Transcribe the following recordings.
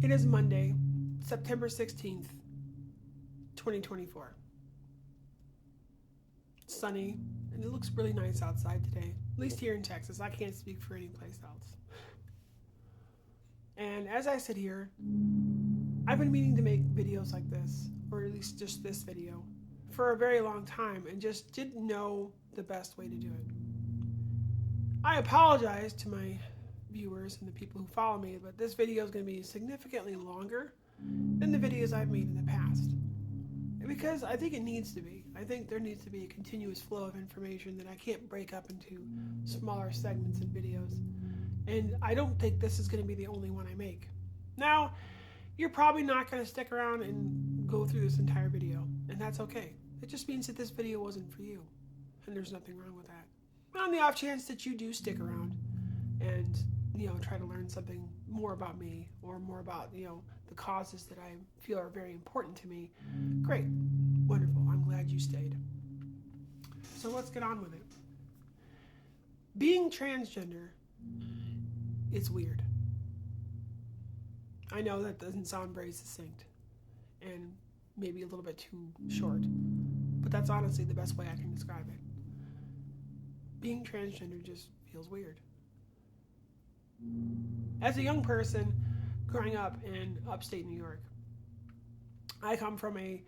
It is Monday, September 16th, 2024. It's sunny, and it looks really nice outside today. At least here in Texas. I can't speak for any place else. And as I sit here, I've been meaning to make videos like this, or at least just this video, for a very long time and just didn't know the best way to do it. I apologize to my viewers and the people who follow me, but this video is going to be significantly longer than the videos I've made in the past. Because I think it needs to be. I think there needs to be a continuous flow of information that I can't break up into smaller segments and videos. And I don't think this is going to be the only one I make. Now, you're probably not going to stick around and go through this entire video, and that's okay. It just means that this video wasn't for you, and there's nothing wrong with that. But on the off chance that you do stick around and try to learn something more about me or more about the causes that I feel are very important to me, great, wonderful, I'm glad you stayed. So let's get on with it. Being transgender is weird. I know that doesn't sound very succinct and maybe a little bit too short, but that's honestly the best way I can describe it. Being transgender just feels weird. As a young person growing up in upstate New York, I come from a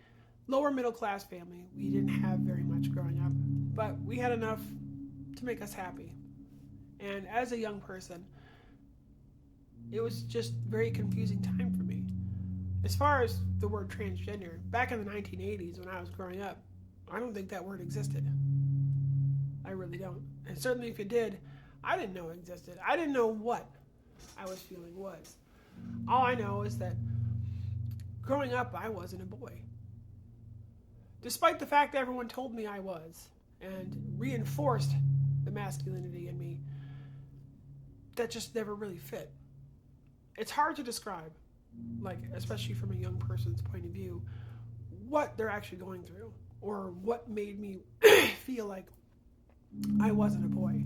lower middle class family. We didn't have very much growing up, but we had enough to make us happy. And as a young person, it was just a very confusing time for me. As far as the word transgender, back in the 1980s when I was growing up, I don't think that word existed. I really don't. And certainly if it did, I didn't know it existed. I didn't know what I was feeling was. All I know is that growing up, I wasn't a boy. Despite the fact that everyone told me I was and reinforced the masculinity in me, that just never really fit. It's hard to describe, especially from a young person's point of view, what they're actually going through or what made me feel like I wasn't a boy.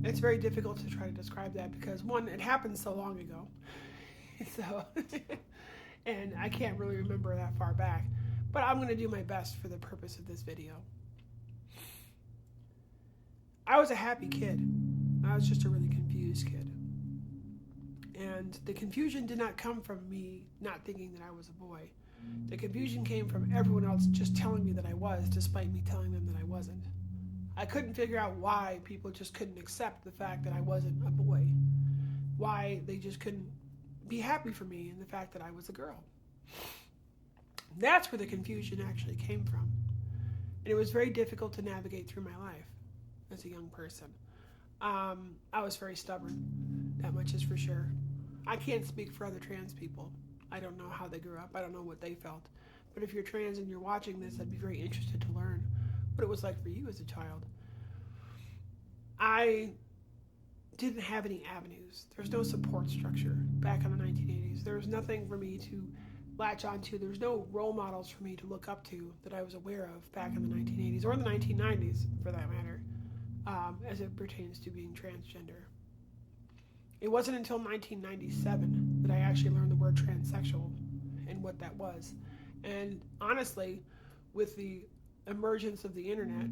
It's very difficult to try to describe that because, one, it happened so long ago. And I can't really remember that far back. But I'm going to do my best for the purpose of this video. I was a happy kid. I was just a really confused kid. And the confusion did not come from me not thinking that I was a boy. The confusion came from everyone else just telling me that I was, despite me telling them that I wasn't. I couldn't figure out why people just couldn't accept the fact that I wasn't a boy. Why they just couldn't be happy for me in the fact that I was a girl. That's where the confusion actually came from. And it was very difficult to navigate through my life as a young person. I was very stubborn. That much is for sure. I can't speak for other trans people. I don't know how they grew up. I don't know what they felt. But if you're trans and you're watching this, I'd be very interested to learn what it was like for you as a child. I didn't have any avenues. There was no support structure back in the 1980s. There was nothing for me to latch onto. There was no role models for me to look up to that I was aware of back in the 1980s or in the 1990s, for that matter, as it pertains to being transgender. It wasn't until 1997 that I actually learned the word transsexual and what that was. And honestly, with the emergence of the internet,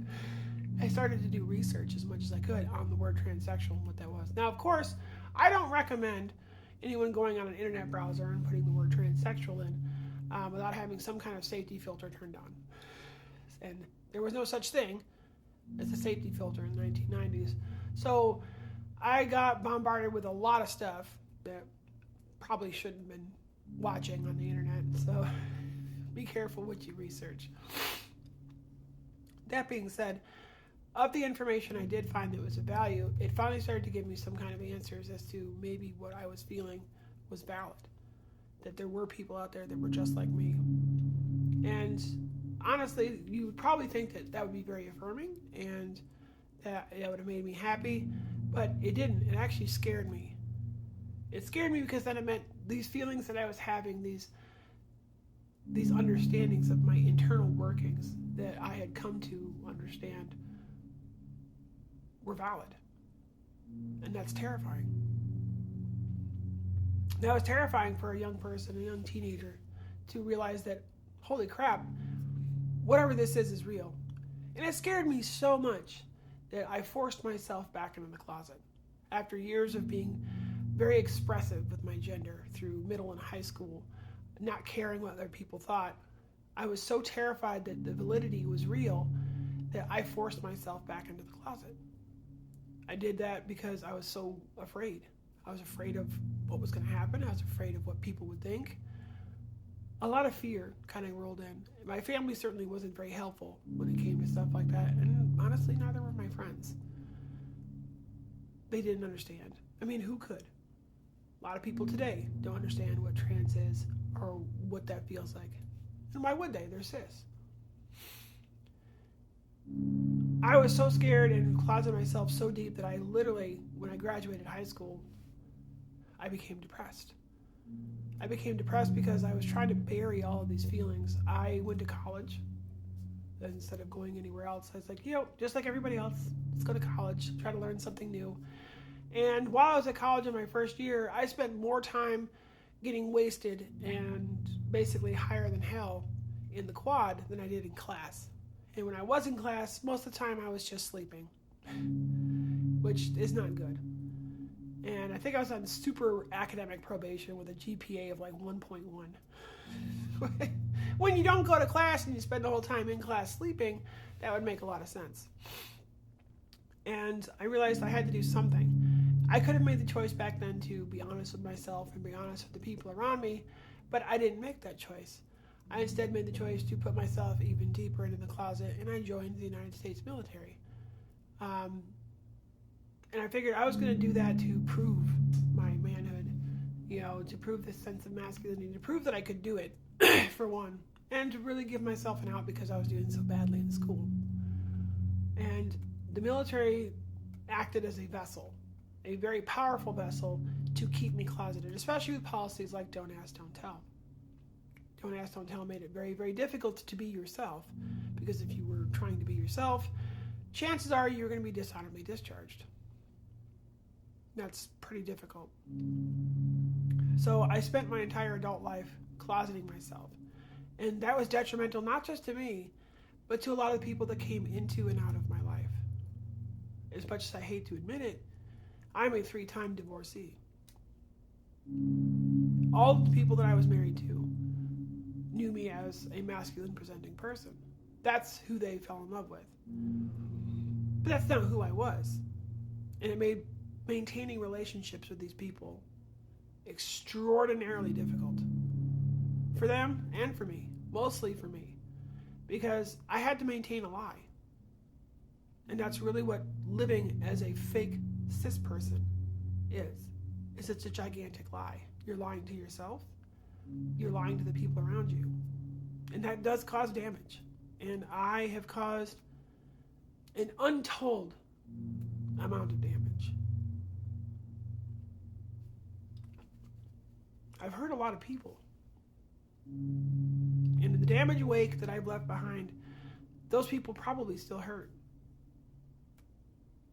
I started to do research as much as I could on the word transsexual and what that was. Now, of course, I don't recommend anyone going on an internet browser and putting the word transsexual in without having some kind of safety filter turned on. And there was no such thing as a safety filter in the 1990s. So I got bombarded with a lot of stuff that probably shouldn't have been watching on the internet. So be careful what you research. That being said, of the information I did find that was of value, it finally started to give me some kind of answers as to maybe what I was feeling was valid. That there were people out there that were just like me. And honestly, you would probably think that that would be very affirming and that would have made me happy, but it didn't. It actually scared me. It scared me because then it meant these feelings that I was having, these understandings of my internal workings that I had come to understand were valid. And that's terrifying. That was terrifying for a young person, a young teenager, to realize that, holy crap, whatever this is real. And it scared me so much that I forced myself back into the closet. After years of being very expressive with my gender through middle and high school, not caring what other people thought, I was so terrified that the validity was real that I forced myself back into the closet. I did that because I was so afraid. I was afraid of what was going to happen. I was afraid of what people would think. A lot of fear kind of rolled in. My family certainly wasn't very helpful when it came to stuff like that. And honestly, neither were my friends. They didn't understand. I mean, who could? A lot of people today don't understand what trans is or what that feels like. And why would they? They're cis. I was so scared and closeted myself so deep that I literally, when I graduated high school, I became depressed. I became depressed because I was trying to bury all of these feelings. I went to college instead of going anywhere else. I was like, just like everybody else, let's go to college, try to learn something new. And while I was at college in my first year, I spent more time getting wasted and basically higher than hell in the quad than I did in class. And when I was in class, most of the time I was just sleeping, which is not good. And I think I was on super academic probation with a GPA of like 1.1. When you don't go to class and you spend the whole time in class sleeping, that would make a lot of sense. And I realized I had to do something. I could have made the choice back then to be honest with myself and be honest with the people around me, but I didn't make that choice. I instead made the choice to put myself even deeper into the closet, and I joined the United States military. And I figured I was going to do that to prove my manhood, to prove this sense of masculinity, to prove that I could do it, for one, and to really give myself an out because I was doing so badly in school. And the military acted as a vessel, a very powerful vessel to keep me closeted, especially with policies like don't ask, don't tell. Don't ask, don't tell made it very, very difficult to be yourself, because if you were trying to be yourself, chances are you're going to be dishonorably discharged. That's pretty difficult. So I spent my entire adult life closeting myself. And that was detrimental not just to me, but to a lot of the people that came into and out of my life. As much as I hate to admit it, I'm a 3-time divorcee. All the people that I was married to knew me as a masculine presenting person. That's who they fell in love with. But that's not who I was. And it made maintaining relationships with these people extraordinarily difficult. For them and for me. Mostly for me. Because I had to maintain a lie. And that's really what living as a fake cis person is. It's a gigantic lie. You're lying to yourself. You're lying to the people around you. And that does cause damage. And I have caused an untold amount of damage. I've hurt a lot of people. And in the damage wake that I've left behind, those people probably still hurt.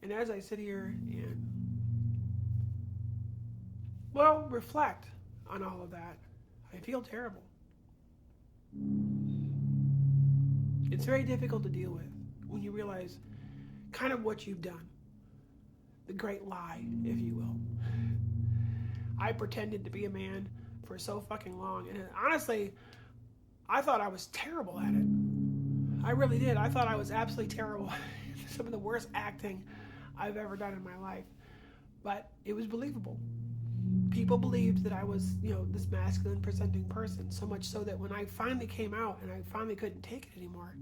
And as I sit here and, reflect on all of that, I feel terrible. It's very difficult to deal with when you realize kind of what you've done. The great lie, if you will. I pretended to be a man for so fucking long. And honestly, I thought I was terrible at it. I really did. I thought I was absolutely terrible. Some of the worst acting I've ever done in my life. But it was believable. People believed that I was, this masculine presenting person, so much so that when I finally came out and I finally couldn't take it anymore,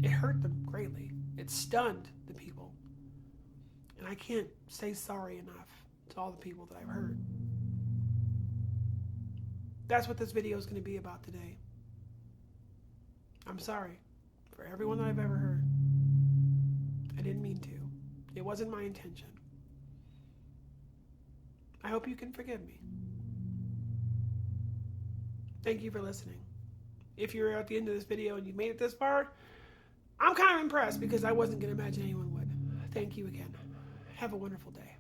it hurt them greatly. It stunned the people. And I can't say sorry enough to all the people that I've hurt. That's what this video is going to be about today. I'm sorry for everyone that I've ever hurt. I didn't mean to. It wasn't my intention. I hope you can forgive me. Thank you for listening. If you're at the end of this video and you made it this far, I'm kind of impressed because I wasn't going to imagine anyone would. Thank you again. Have a wonderful day.